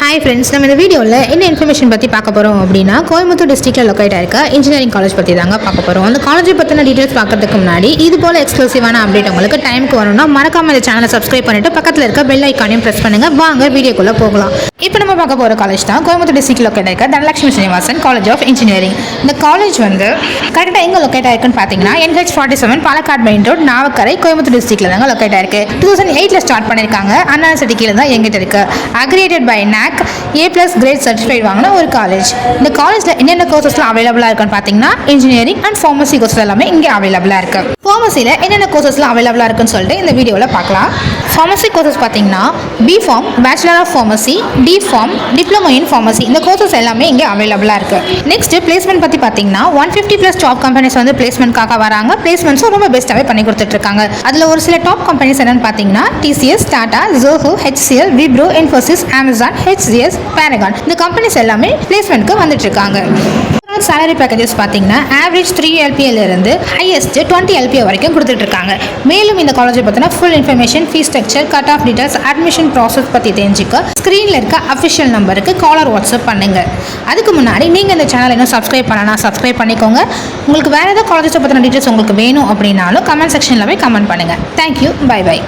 Hi friends, நம்ம இந்த வீடியோவில் என்ன இன்ஃபர்மேஷன் பற்றி பார்க்க போகிறோம் அப்படின்னா கோயம்புத்தூர் டிஸ்ட்ரிக்டில் லொக்கேட் ஆயிருக்க இன்ஜினியரிங் காலேஜ் பற்றி தாங்க பார்க்க போகிறோம். அந்த காலேஜை பற்றின டீட்டெயில்ஸ் பார்க்கறதுக்கு முன்னாடி இது போல் எக்ஸ்க்ளூசிவான அப்டேட் உங்களுக்கு டைமுக்கு வரணும்னா மறக்காம இந்த சேனலை சப்ஸ்கிரைப் பண்ணிட்டு பக்கத்தில் இருக்க பெல் ஐக்கானையும் ப்ரெஸ் பண்ணுங்க. வாங்க வீடியோக்குள்ளே போகலாம். இப்போ நம்ம பார்க்க போகிற காலேஜ் தான் கோயம்புத்தூர் டிஸ்ட்ரிக்ட் லொக்கேட் ஆயிருக்க Dhanalakshmi Srinivasan college of engineering. இந்த காலேஜ் வந்து கரெக்டாக எங்கே லொக்கேட் ஆயிருக்குன்னு பார்த்தீங்கன்னா NH47 Palakkad main road Navakkarai Coimbatore டிஸ்ட்ரிக்டில் தாங்க லொக்கேட் ஆயிருக்கு. 2008 ஸ்டார்ட் பண்ணியிருக்காங்க. அண்ணா சிட்டி கீழே தான் எங்கிட்ட இருக்கு. Accredited by NAC A+ grade certified வாங்கின ஒரு காலேஜ். இந்த காலேஜில் என்னென்ன கோர்சஸ்லாம் அவைலபிளாக இருக்குன்னு பார்த்தீங்கன்னா இன்ஜினியரிங் அண்ட் ஃபார்மசி கோர்சஸ் எல்லாமே இங்கே அவைலபிளாக இருக்கு. ஃபார்மசியில் என்னென்ன கோர்சஸ்லாம் அவைலபிளாக இருக்குன்னு சொல்லிட்டு இந்த வீடியோவில் பார்க்கலாம். ஃபார்மசி கோர்சஸ் பார்த்தீங்கன்னா B.Pharm bachelor of pharmacy, D.Pharm diploma in pharmacy, இந்த கோர்சஸ் எல்லாமே இங்கே அவைலபிளாக இருக்கு. நெக்ஸ்ட் பிளேஸ்மெண்ட் பற்றி பார்த்தீங்கன்னா 150+ டாப் கம்பெனிஸ் வந்து பிளேஸ்மெண்ட்காக வராங்க. பிளேஸ்மெண்ட்ஸும் ரொம்ப பெஸ்ட்டாகவே பண்ணி கொடுத்துட்டு இருக்காங்க. அதில் ஒரு சில டாப் கம்பெனிஸ் என்னன்னு பார்த்தீங்கன்னா TCS, Tata, Zoho, HCL, Wipro, Infosys, Amazon, HCS, paragon, இந்த கம்பெனிஸ் எல்லாமே பிளேஸ்மெண்ட்க்கு வந்துட்டு இருக்காங்க. சேலரி பேக்கேஜஸ் பார்த்தீங்கன்னா ஆவரேஜ் 3 LPA இருந்து ஹையஸ்ட் 20 LPA வரைக்கும் கொடுத்துட்டு இருக்காங்க. மேலும் இந்த காலேஜை பற்றின full information, fees structure, cut off details, admission process பற்றி தெரிஞ்சுக்க ஸ்க்ரீனில் இருக்க அஃபிஷியல் நம்பருக்கு காலர் வாட்ஸ்அப் பண்ணுங்க. அதுக்கு முன்னாடி நீங்கள் இந்த சேனல் இன்னும் சப்ஸ்கிரைப் பண்ணலாம், சப்ஸ்கிரைப் பண்ணிக்கோங்க. உங்களுக்கு வேறு ஏதாவது காலேஜை பற்றின டீட்டெயில்ஸ் உங்களுக்கு வேணும் அப்படின்னாலும் கமெண்ட் செக்ஷனில் போய் கமெண்ட் பண்ணுங்கள். Thank you, bye by.